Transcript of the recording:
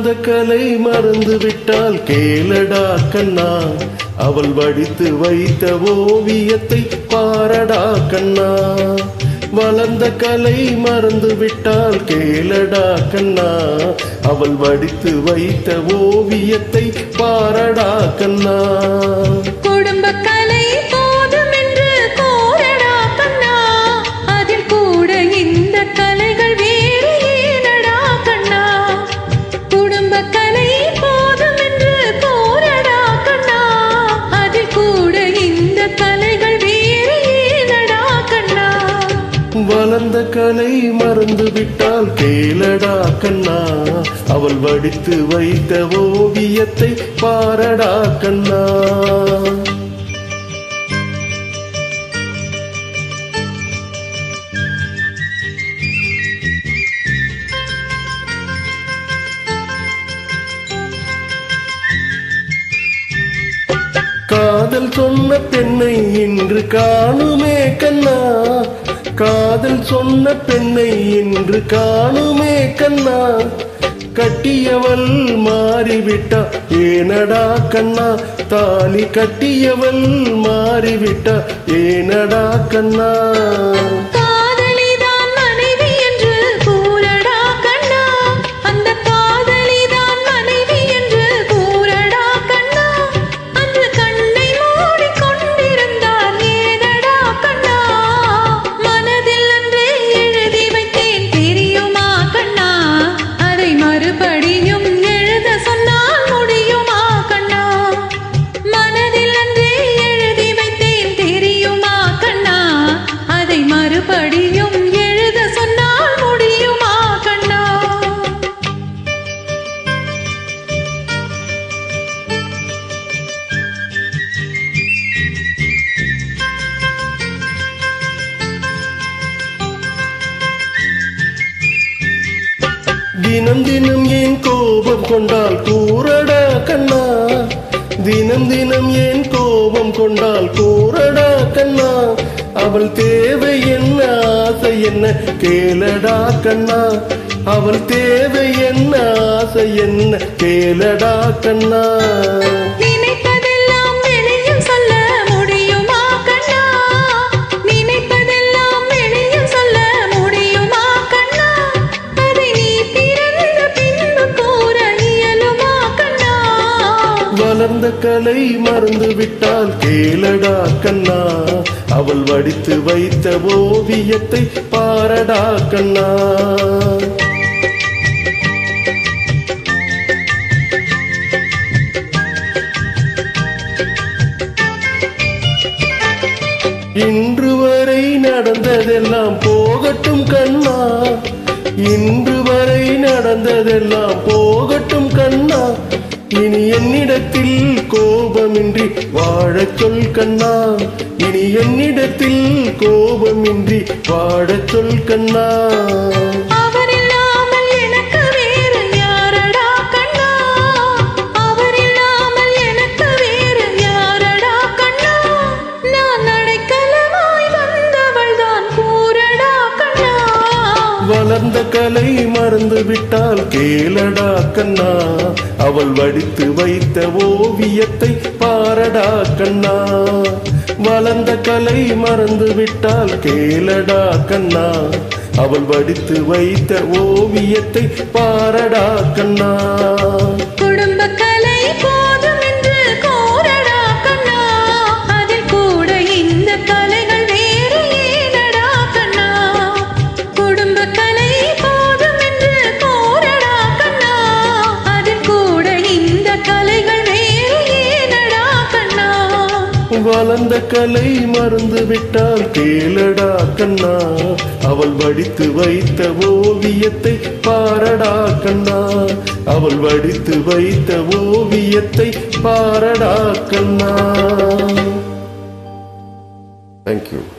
வளர்ந்த கலை மறந்து விட்டால் கேளடா கண்ணா, அவள் வடித்து வைத்த ஓவியத்தை பாரடா கண்ணா. வளர்ந்த கலை மறந்து விட்டால் கேளடா கண்ணா, அவள் வடித்து வைத்த ஓவியத்தை பாரடா கண்ணா. குடும்ப கலை போதும் என்று கோரடா கண்ணா, அதில் கூட இந்த கலைகள் வேறு ஏனடா கண்ணா. குடும்ப கலை போதும் என்று கோரடா கண்ணா, அதில் கூட இந்த கலைகள் வேறு ஏனடா கண்ணா. வளர்ந்த கலை மறந்து விட்டால் கேளடா கண்ணா, அவள் வடித்து வைத்த ஓவியத்தை பாரடா கண்ணா. காதல் சொன்ன பெண்ணை இன்று காணுமே கண்ணா, காதல் சொன்ன பெண்ணை இன்று காணுமே கண்ணா. கட்டியவள் மாறிவிட்டா ஏனடா கண்ணா, தாலி கட்டியவள் மாறிவிட்டா ஏனடா கண்ணா. மறுபடியும் எழுத சொன்னால் முடியுமா கண்ணா. தினம் தினம் ஏன் கோபம் கொண்டால் கூறடா கண்ணா, தினம் தினம் ஏன் கோபம் கொண்டால் கூறடா கண்ணா. அவள் தேவை என்ன ஆசை என்ன கேளடா கண்ணா, அவள் தேவை என்ன ஆசை என்ன கேளடா கண்ணா. நினைப்பதெல்லாம் வெளியில் சொல்ல முடியுமா கண்ணா, நினைப்பதெல்லாம் வெளியில் சொல்ல முடியுமா கண்ணா. அதை நீ பிறந்த பின்பு கூற இயலுமா கண்ணா. வளர்ந்த கலை மறந்து விட்டால் கேளடா கண்ணா, அவள் வடித்து வைத்த ஓவியத்தை பாரடா கண்ணா. இன்று வரை நடந்ததெல்லாம் போகட்டும் கண்ணா, இன்று வரை நடந்ததெல்லாம் போகட்டும் கண்ணா. இனி என்னிடத்தில் கோபமின்றி வாழச் சொல் கண்ணா, இனி என்னிடத்தில் கோபமின்றி வாழச் சொல் கண்ணா. அவர் இல்லாமல் எனக்கு வேறு யாரடா கண்ணா, அவர் இல்லாமல் எனக்கு வேறு யாரடா கண்ணா. நான் அடைக்கலமாய் வந்தவள் தான் கூறடா கண்ணா. வளர்ந்த கலை மறந்து விட்டால் கேளடா கண்ணா, அவள் வடித்து வைத்த ஓவியத்தை பாரடா கண்ணா. வளர்ந்த கலை மறந்து விட்டால் கேளடா கண்ணா, அவள் வடித்து வைத்த ஓவியத்தை பாரடா கண்ணா. குடும்ப கலை போதும் என்று கோரடா கண்ணா, அதில் கூட இந்த கலைகள் வேறு ஏனடா கண்ணா. குடும்ப கலை போதும் என்று கோரடா கண்ணா, அதில் கூட இந்த கலைகள் வேறு ஏனடா கண்ணா. வளர்ந்த கலை மறந்து விட்டால் கேளடா கண்ணா, அவள் வடித்து வைத்த ஓவியத்தை பாரடா கண்ணா, அவள் வடித்து வைத்த ஓவியத்தை பாரடா கண்ணா. Thank you.